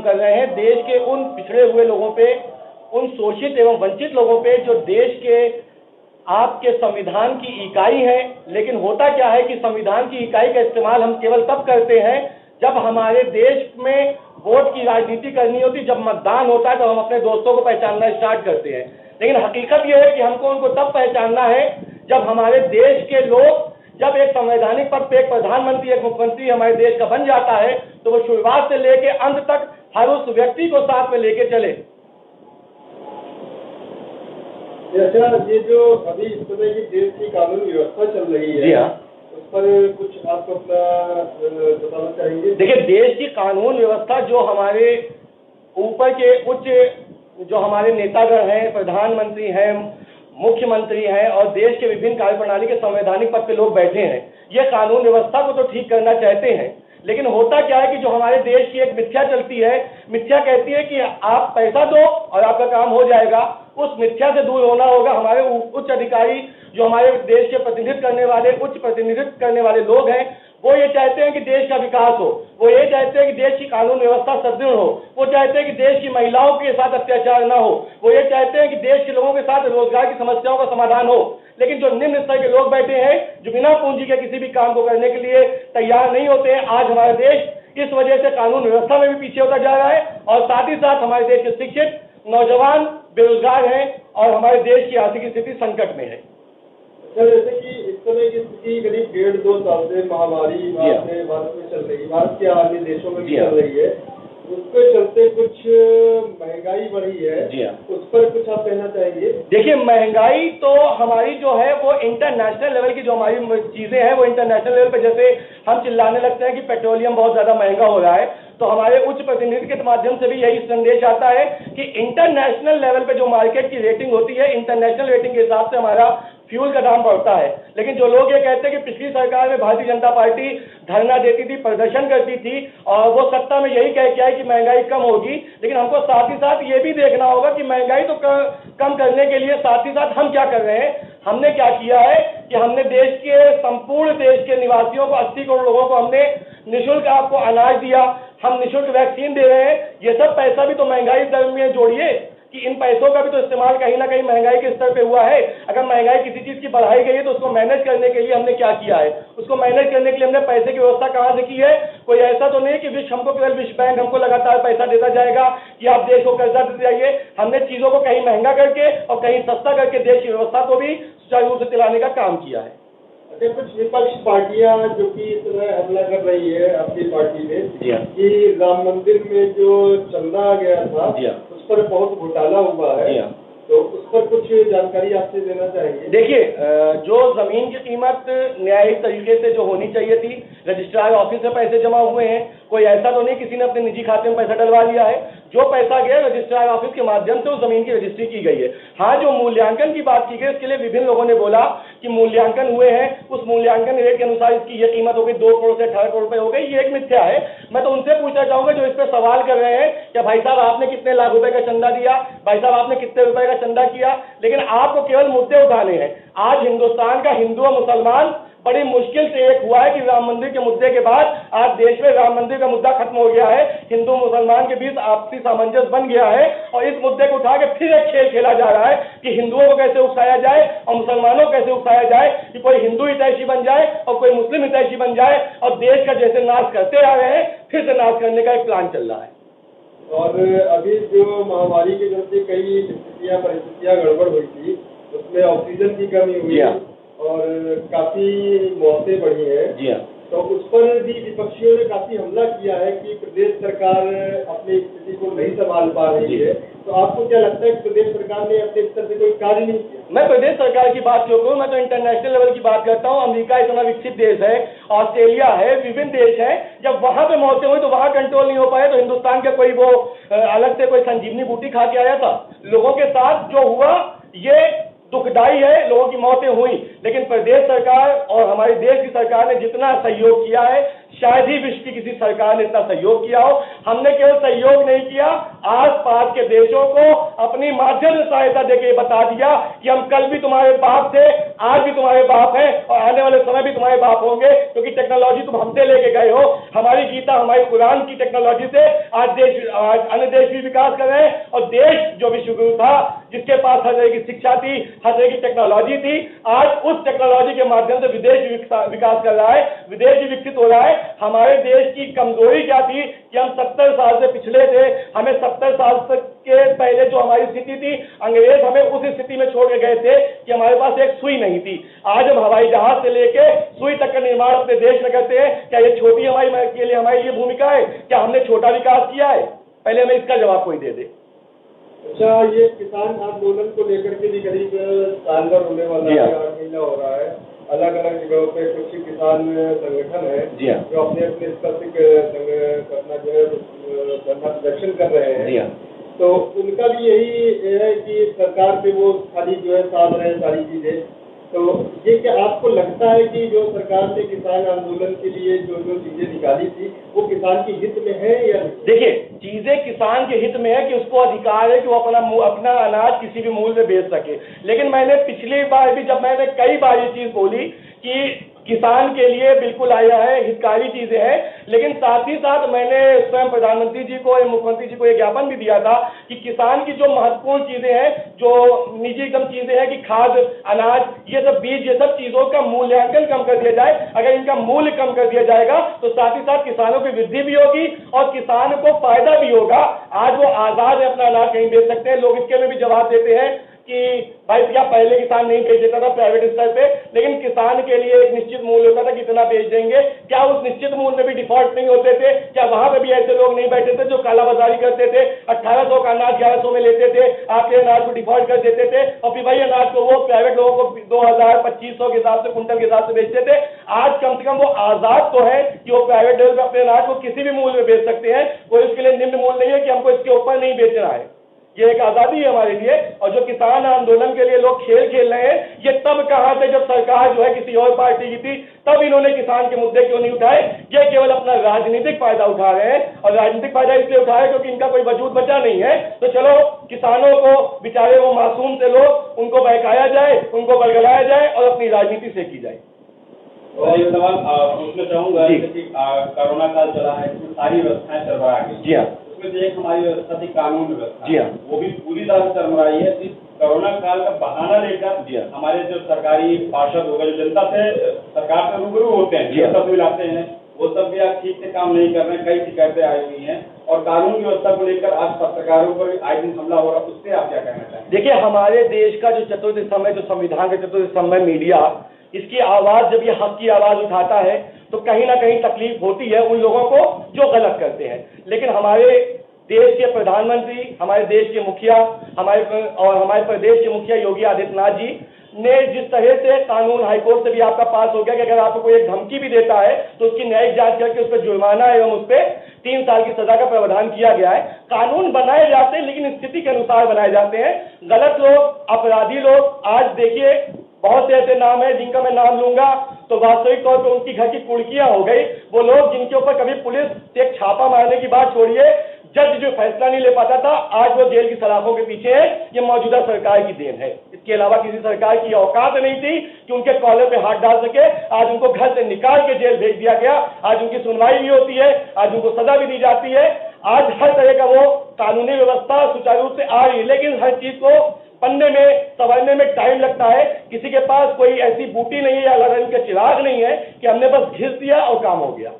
कर रहे हैं देश के उन पिछड़े हुए लोगों पे, उन शोषित एवं वंचित लोगों पे जो देश के आपके संविधान की इकाई है। लेकिन होता क्या है कि संविधान की इकाई का इस्तेमाल हम केवल तब करते हैं जब हमारे देश में वोट की राजनीति करनी होती, जब मतदान होता है तो हम अपने दोस्तों को पहचानना स्टार्ट करते हैं। लेकिन हकीकत यह है कि हमको उनको तब पहचानना है जब हमारे देश के लोग, जब एक संवैधानिक पद पे एक प्रधानमंत्री, एक मुख्यमंत्री हमारे देश का बन जाता है तो वो शुरुआत से लेके अंत तक हर उस व्यक्ति को साथ में लेके चले। अच्छा, ये जो अभी इस समय की देश की कानून व्यवस्था चल रही है, जी हाँ, उस पर कुछ आप अपना बताना चाहेंगे? देखिए, देश की कानून व्यवस्था जो हमारे ऊपर के उच्च जो हमारे नेतागण हैं, प्रधानमंत्री हैं, मुख्यमंत्री हैं और देश के विभिन्न कार्यप्रणाली के संवैधानिक पद पे लोग बैठे हैं, ये कानून व्यवस्था को तो ठीक करना चाहते हैं। लेकिन होता क्या है कि जो हमारे देश की एक मिथ्या चलती है, मिथ्या कहती है कि आप पैसा दो और आपका काम हो जाएगा। उस मिथ्या से दूर होना होगा। हमारे उच्च अधिकारी जो हमारे देश के प्रतिनिधित्व करने वाले, उच्च प्रतिनिधित्व करने वाले लोग हैं, वो ये चाहते हैं कि देश का विकास हो, वो ये चाहते हैं कि देश की कानून व्यवस्था सुदृढ़ हो, वो चाहते हैं कि देश की महिलाओं के साथ अत्याचार ना हो, वो ये चाहते हैं कि देश के लोगों के साथ रोजगार की समस्याओं का समाधान हो। लेकिन जो निम्न स्तर के लोग बैठे हैं, जो बिना पूंजी के किसी भी काम को करने के लिए तैयार नहीं होते हैं, आज हमारा देश इस वजह से कानून व्यवस्था में भी पीछे होता जा रहा है और साथ ही साथ हमारे देश के शिक्षित नौजवान बेरोजगार हैं और हमारे देश की आर्थिक स्थिति संकट में है। जैसे कि इस समय की स्थिति करीब 1.5-2 साल से महामारी भारत में चल रही है, भारत के अन्य देशों में भी चल रही है, उसके चलते कुछ महंगाई बढ़ी है, जी हाँ, उस पर कुछ आप कहना चाहेंगे? देखिए, महंगाई तो हमारी जो है वो इंटरनेशनल लेवल की जो हमारी चीजें हैं वो इंटरनेशनल लेवल पे, जैसे हम चिल्लाने लगते हैं कि पेट्रोलियम बहुत ज्यादा महंगा हो रहा है, तो हमारे उच्च प्रतिनिधि के माध्यम से भी यही संदेश आता है कि इंटरनेशनल लेवल पे जो मार्केट की रेटिंग होती है, इंटरनेशनल रेटिंग के हिसाब से हमारा फ्यूल का दाम बढ़ता है। लेकिन जो लोग ये कहते हैं कि पिछली सरकार में भारतीय जनता पार्टी धरना देती थी, प्रदर्शन करती थी और वो सत्ता में यही कह के आई कि महंगाई कम होगी, लेकिन हमको साथ ही साथ ये भी देखना होगा कि महंगाई तो कम करने के लिए साथ ही साथ हम क्या कर रहे हैं। हमने क्या किया है कि हमने देश के संपूर्ण देश के निवासियों को, 80 करोड़ लोगों को हमने निःशुल्क आपको अनाज दिया, हम निःशुल्क वैक्सीन दे रहे हैं। ये सब पैसा भी तो महंगाई दर में जोड़िए कि इन पैसों का भी तो इस्तेमाल कहीं ना कहीं महंगाई के स्तर पे हुआ है। अगर महंगाई किसी चीज की बढ़ाई गई है तो उसको मैनेज करने के लिए हमने क्या किया है, उसको मैनेज करने के लिए हमने पैसे की व्यवस्था कहां से की है। कोई ऐसा तो नहीं कि हमको केवल विश्व बैंक हमको लगातार पैसा देता जाएगा कि आप देश को कर्जा देते जाइए। हमने चीजों को कहीं महंगा करके और कहीं सस्ता करके देश की व्यवस्था को भी सुचारू रूप से चलाने का काम किया है। अच्छा, कुछ विपक्ष पार्टियां जो कि इस समय हमला कर रही है अपनी पार्टी में कि राम मंदिर में जो चंदा गया था उस पर बहुत घोटाला हुआ है, तो उस पर कुछ जानकारी आपसे देना चाहेंगे? देखिए, जो जमीन की कीमत न्यायिक तरीके से जो होनी चाहिए थी, रजिस्ट्रार ऑफिस में पैसे जमा हुए हैं, कोई ऐसा तो नहीं किसी ने अपने निजी खाते में पैसा डलवा लिया है। जो पैसा गया रजिस्ट्रार ऑफिस के माध्यम से उस जमीन की रजिस्ट्री की गई है। हाँ, जो मूल्यांकन की बात की गई उसके लिए विभिन्न लोगों ने बोला कि मूल्यांकन हुए हैं, उस मूल्यांकन रेट के अनुसार इसकी ये कीमत हो गई 2 करोड़ से 18 करोड़ रुपए हो गई। ये एक मिथ्या है। मैं तो उनसे पूछना चाहूंगा जो इस पर सवाल कर रहे हैं कि भाई साहब आपने कितने लाख रुपए का चंदा दिया, भाई साहब आपने कितने रुपए का चंदा किया, लेकिन आपको केवल मुद्दे उठाने हैं। आज हिंदुस्तान का हिंदू और मुसलमान बड़ी मुश्किल से एक हुआ है कि राम मंदिर के मुद्दे के बाद आज देश में राम मंदिर का मुद्दा खत्म हो गया है, हिंदू मुसलमान के बीच आपसी सामंजस्य बन गया है और इस मुद्दे को उठा के फिर एक खेल खेला जा रहा है कि हिंदुओं को कैसे उकसाया जाए और मुसलमानों को कैसे उकसाया जाए कि कोई हिंदू हितैषी बन जाए और कोई मुस्लिम हितैषी बन जाए और देश का जैसे नाश करते आ रहे हैं फिर से नाश करने का एक प्लान चल रहा है। और अभी जो महामारी के चलते कई परिस्थितियां गड़बड़ हुई थी, उसमें ऑक्सीजन की कमी हुई और काफी मौतें बढ़ी हैं। जी हाँ, तो उस पर भी विपक्षियों ने काफी हमला किया है कि प्रदेश सरकार अपनी स्थिति को नहीं संभाल पा रही है। तो आपको क्या लगता है कि प्रदेश सरकार ने अपने स्तर से कोई कार्य नहीं किया? मैं प्रदेश सरकार की बात क्यों करूं, मैं तो इंटरनेशनल लेवल की बात करता हूं। अमेरिका इतना विकसित देश है, ऑस्ट्रेलिया है, विभिन्न देश हैं। जब वहां पे मौतें हुई तो वहां कंट्रोल नहीं हो पाए तो हिंदुस्तान का कोई वो अलग से कोई संजीवनी बूटी खा के आया था? लोगों के साथ जो हुआ ये दुखदाई है, लोगों की मौतें हुई, लेकिन प्रदेश सरकार और हमारे देश की सरकार ने जितना सहयोग किया है शायद ही विश्व की किसी सरकार ने इतना सहयोग किया हो। हमने केवल सहयोग नहीं किया, आसपास के देशों को अपनी माध्यम से सहायता देके बता दिया कि हम कल भी तुम्हारे बाप थे, आज भी तुम्हारे बाप हैं और आने वाले समय भी तुम्हारे बाप होंगे, क्योंकि टेक्नोलॉजी तुम हमसे लेके गए हो। हमारी गीता, हमारी कुरान की टेक्नोलॉजी से आज अन्य देश भी विकास कर रहे हैं, और देश जो विश्वगुरु था, जिसके पास हर तरह की शिक्षा थी, हर तरह की टेक्नोलॉजी थी, आज उस टेक्नोलॉजी के माध्यम से विदेश भी विकास कर रहा है, विदेश भी विकसित हो रहा है। हमारे देश की कमजोरी क्या थी कि हम 70 साल से पिछले थे। हमें 70 साल तक के पहले जो हमारी स्थिति थी, अंग्रेज हमें उस स्थिति में छोड़ के गए थे कि हमारे पास एक सुई नहीं थी। आज हम हवाई जहाज से लेके सुई तक का निर्माण अपने देश में करते हैं। क्या ये छोटी हमारी के लिए हमारी ये भूमिका है? क्या हमने छोटा विकास किया है? पहले हमें इसका जवाब कोई दे दे। अच्छा, ये किसान आंदोलन को लेकर के भी करीब साल भर होने वाला है, 8 महीना हो रहा है। अलग अलग जगहों पे कुछ किसान संगठन है जो अपने अपने स्तर से अपना जो है धरना प्रदर्शन कर रहे हैं। तो उनका भी यही है कि सरकार पे वो खाली जो है साध रहे हैं सारी चीजें। तो ये क्या आपको लगता है कि जो सरकार ने किसान आंदोलन के लिए जो जो चीजें निकाली थी वो किसान के हित में है या नहीं? देखिए, चीजें किसान के हित में है कि उसको अधिकार है कि वो अपना अनाज किसी भी मूल्य में बेच सके। लेकिन मैंने पिछली बार भी, जब मैंने कई बार ये चीज बोली कि किसान के लिए बिल्कुल आया है, हितकारी चीजें हैं, लेकिन साथ ही साथ मैंने स्वयं प्रधानमंत्री जी को, मुख्यमंत्री जी को एक ज्ञापन भी दिया था कि किसान की जो महत्वपूर्ण चीजें हैं, जो निजी एकदम चीजें हैं कि खाद, अनाज, ये सब बीज, ये सब चीजों का मूल्यांकन कम कर दिया जाए। अगर इनका मूल्य कम कर दिया जाएगा तो साथ ही साथ किसानों की वृद्धि भी होगी और किसान को फायदा भी होगा। आज वो आजाद है, अपना अनाज कहीं बेच सकते हैं। लोग इसके में भी जवाब देते हैं कि भाई क्या पहले किसान नहीं बेच देता था प्राइवेट स्तर पे, लेकिन किसान के लिए एक निश्चित मूल्य होता था, कितना बेच देंगे। क्या उस निश्चित मूल्य में भी डिफॉल्ट नहीं होते थे? क्या वहां पे भी ऐसे लोग नहीं बैठे थे जो कालाबाजारी करते थे, 1800 का अनाज 1100 में लेते थे, आपके अनाज को डिफॉल्ट कर देते थे और फिर वही अनाज को वो प्राइवेट लोगों को 2000, 2500 के हिसाब से, कुंटल के हिसाब से बेचते थे। आज कम से कम वो आजाद तो है कि वो प्राइवेट लेवल पे अपने अनाज को किसी भी मूल्य में बेच सकते हैं। कोई उसके लिए निम्न मूल्य नहीं है कि हमको इसके ऊपर नहीं बेचना है। ये एक आजादी है हमारे लिए। और जो किसान आंदोलन के लिए लोग खेल खेल रहे हैं, ये तब कहा था जब सरकार जो है किसी और पार्टी की थी, तब इन्होंने किसान के मुद्दे क्यों नहीं उठाए? ये केवल अपना राजनीतिक फायदा उठा रहे हैं, और राजनीतिक फायदा इसलिए उठा रहे हैं क्योंकि इनका कोई वजूद बचा नहीं है। तो चलो किसानों को, बेचारे वो मासूम से लोग, उनको बहकाया जाए, उनको बलगलाया जाए और अपनी राजनीति से की जाए। और ये सवाल पूछना चाहूंगा कि कोरोना काल चला है, इसमें सारी व्यवस्थाएं चरमरा गई। जी हाँ। उसमें एक हमारी व्यवस्था थी कानून व्यवस्था, जी हाँ, वो भी पूरी तरह से चरमराई है। इस कोरोना काल का बहाना लेकर हमारे जो सरकारी पार्षद हो गए, जो जनता से, सरकार से रूबरू होते हैं, सब मिलाते हैं, वो सब भी आज ठीक से काम नहीं कर रहे हैं। कई शिकायतें आई हुई हैं और कानून की व्यवस्था को लेकर आज पत्रकारों पर आए दिन हमला हो रहा है, उससे आप क्या कहना चाहेंगे? देखिए, हमारे देश का जो चतुर्थ स्तंभ है, जो संविधान का चतुर्थ स्तंभ है, मीडिया, इसकी आवाज, जब ये हक की आवाज उठाता है तो कहीं ना कहीं तकलीफ होती है उन लोगों को जो गलत करते हैं। लेकिन हमारे देश के प्रधानमंत्री, हमारे देश के मुखिया, हमारे प्रदेश के मुखिया योगी आदित्यनाथ जी ने जिस तरह से कानून, हाईकोर्ट से भी आपका पास हो गया कि अगर आपको कोई एक धमकी भी देता है तो उसकी न्यायिक जांच करके उस पर जुर्माना एवं उस पर 3 साल की सजा का प्रावधान किया गया है। कानून बनाए जाते हैं लेकिन स्थिति के अनुसार बनाए जाते हैं। गलत लोग, अपराधी लोग, आज देखिए बहुत से ऐसे नाम है जिनका मैं नाम लूंगा तो वास्तविक तौर पर उनकी घर की कुर्कियां हो गई। वो लोग जिनके ऊपर कभी पुलिस एक छापा मारने की बात छोड़िए, जज जो फैसला नहीं ले पाता था, आज वो जेल की सलाखों के पीछे है। ये मौजूदा सरकार की देन है। इसके अलावा किसी सरकार की औकात नहीं थी कि उनके कॉलर पे हाथ डाल सके। आज उनको घर से निकाल के जेल भेज दिया गया। आज उनकी सुनवाई भी होती है, आज उनको सजा भी दी जाती है। आज हर तरह का वो कानूनी व्यवस्था सुचारू रूप से आ रही है, लेकिन हर चीज को पन्ने में संवरने में टाइम लगता है। किसी के पास कोई ऐसी बूटी नहीं है या लड़न के चिराग नहीं है कि हमने बस घिस दिया और काम हो गया।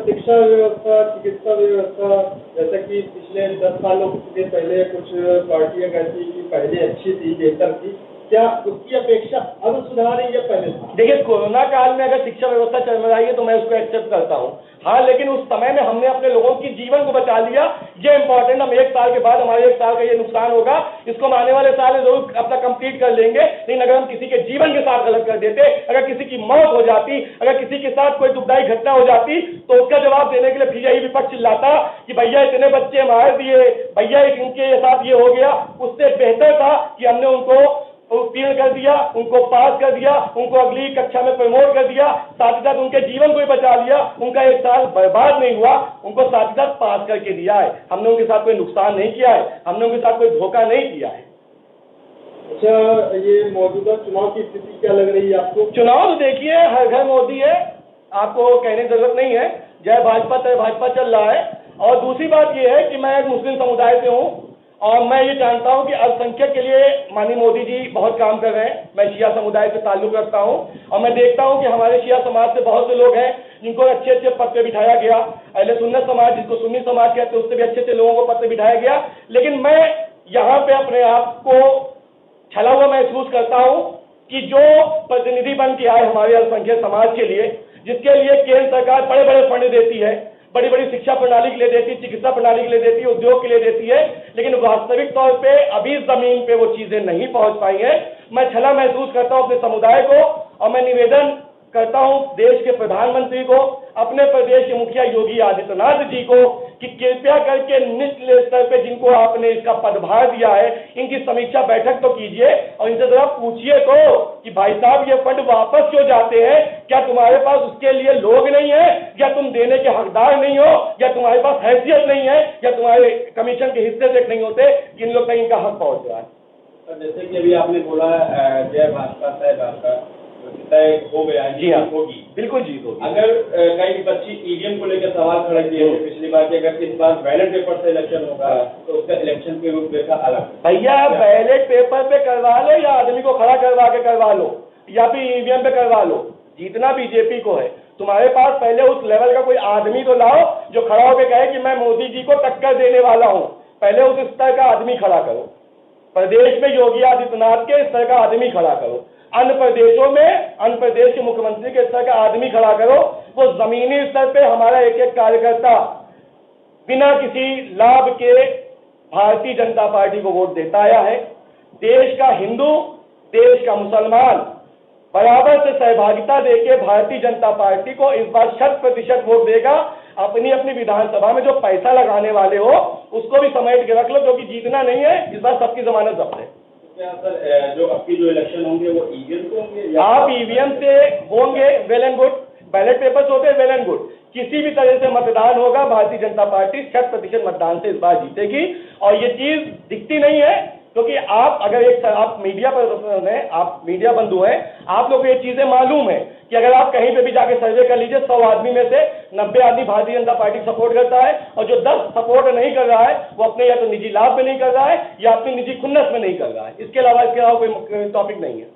शिक्षा व्यवस्था, चिकित्सा व्यवस्था, जैसा कि पिछले 10 सालों के पहले कुछ पार्टियां कहती कि पहले अच्छी थी, बेहतर थी, क्या उसकी अपेक्षा अब सुधार है या पहले? देखिए, कोरोना काल में अगर शिक्षा व्यवस्था चरमराई है तो मैं उसको एक्सेप्ट करता हूं। हाँ, लेकिन उस समय में हमने अपने लोगों की जीवन को बचा लिया, ये इंपॉर्टेंट। हम 1 साल के बाद हमारे 1 साल का ये नुकसान होगा, इसको हम आने वाले साल में जरूर अपना कंप्लीट कर लेंगे। लेकिन अगर हम किसी के जीवन के साथ गलत कर देते, अगर किसी की मौत हो जाती, अगर किसी के साथ कोई दुखदायी घटना हो जाती, तो उसका जवाब देने के लिए फिर यही विपक्ष चिल्लाता कि भैया इतने बच्चे मार दिए, भैया इनके साथ ये हो गया। उससे बेहतर था कि हमने उनको उत्तीर्ण कर दिया, उनको पास कर दिया, उनको अगली कक्षा में प्रमोट कर दिया, साथ ही साथ उनके जीवन को ही बचा लिया, उनका एक साल बर्बाद नहीं हुआ, उनको साथ ही साथ पास करके दिया है। हमने उनके साथ कोई नुकसान नहीं किया है, हमने उनके साथ कोई धोखा नहीं किया है। अच्छा, ये मौजूदा चुनाव की स्थिति क्या लग रही है आपको? चुनाव तो देखिए, हर घर मोदी है, आपको कहने की जरूरत नहीं है। जय भाजपा तय भाजपा चल रहा है। और दूसरी बात यह है कि मैं एक मुस्लिम समुदाय से हूं और मैं ये जानता हूं कि अल्पसंख्यक के लिए माननीय मोदी जी बहुत काम कर रहे हैं। मैं शिया समुदाय से ताल्लुक रखता हूं और मैं देखता हूं कि हमारे शिया समाज से बहुत से लोग हैं जिनको अच्छे अच्छे पद पे बिठाया गया। अहले सुन्नत समाज, जिसको सुन्नी समाज कहते हैं, उससे भी अच्छे अच्छे लोगों को पद पे बिठाया गया। लेकिन मैं यहाँ पे अपने आप को छला हुआ महसूस करता हूं कि जो प्रतिनिधि बन के आए हमारे अल्पसंख्यक समाज के लिए, जिसके लिए केंद्र सरकार बड़े बड़े फंड देती है, बड़ी बड़ी शिक्षा प्रणाली के लिए देती है, चिकित्सा प्रणाली के लिए देती है, उद्योग के लिए देती है, लेकिन वास्तविक तौर पे अभी जमीन पे वो चीजें नहीं पहुंच पाई है। मैं छला महसूस करता हूं अपने समुदाय को और मैं निवेदन करता हूं देश के प्रधानमंत्री को, अपने प्रदेश के मुखिया योगी आदित्यनाथ जी को कि कृपया करके निचले स्तर पे जिनको आपने इसका पदभार दिया है, इनकी समीक्षा बैठक तो कीजिए और इनसे जरा पूछिए तो कि भाई साहब ये फंड वापस क्यों जाते हैं? क्या तुम्हारे पास उसके लिए लोग नहीं है, या तुम देने के हकदार नहीं हो, या तुम्हारे पास हैसियत नहीं है, या तुम्हारे कमीशन के हिस्से से नहीं होते कि इन लोग तक इनका हक पहुंच रहा है? जैसे कि अभी आपने बोला जय भाजपा तय भाजपा तय हो गया है, जी हाँ, होगी, बिल्कुल जीत होगी। अगर कई विपक्षी ईवीएम को लेकर सवाल खड़े किए थे पिछली बार कि अगर इस बार बैलेट पेपर से इलेक्शन होगा तो उसका इलेक्शन की रूपरेखा अलग। भैया बैलेट पेपर पे करवा लो या आदमी को खड़ा करवा के करवा लो या फिर ईवीएम पे करवा लो, जीतना बीजेपी को है। तुम्हारे पास पहले उस लेवल का कोई आदमी तो लाओ जो खड़ा होकर कहे कि मैं मोदी जी को टक्कर देने वाला हूं। पहले उस स्तर का आदमी खड़ा करो। प्रदेश में योगी आदित्यनाथ के स्तर का आदमी खड़ा करो, अन्य प्रदेशों में अन्य प्रदेश के मुख्यमंत्री के स्तर का आदमी खड़ा करो। वो जमीनी स्तर पे हमारा एक एक कार्यकर्ता बिना किसी लाभ के भारतीय जनता पार्टी को वोट देता आया है। देश का हिंदू, देश का मुसलमान बराबर से सहभागिता देके भारतीय जनता पार्टी को इस बार 100% वोट देगा। अपनी अपनी विधानसभा में जो पैसा लगाने वाले हो उसको भी समेट के रख लो, क्योंकि जीतना नहीं है, इस बार सबकी जमानत जब्त है। क्या सर जो अब की जो इलेक्शन होंगे वो ईवीएम से होंगे? आप ईवीएम से होंगे, well and good. Ballot papers होते हैं, वेल एंड गुड। किसी भी तरह से मतदान होगा, भारतीय जनता पार्टी 100% मतदान से इस बार जीतेगी। और ये चीज दिखती नहीं है क्योंकि आप अगर आप मीडिया पर हैं, आप मीडिया बंधु हैं, आप लोग को ये चीजें मालूम है कि अगर आप कहीं पे भी जाके सर्वे कर लीजिए, 100 आदमी में से 90 आदमी भारतीय जनता पार्टी सपोर्ट करता है और जो 10 सपोर्ट नहीं कर रहा है वो अपने या तो निजी लाभ में नहीं कर रहा है या अपनी निजी खुन्नस में नहीं कर रहा है। इसके अलावा कोई टॉपिक नहीं है।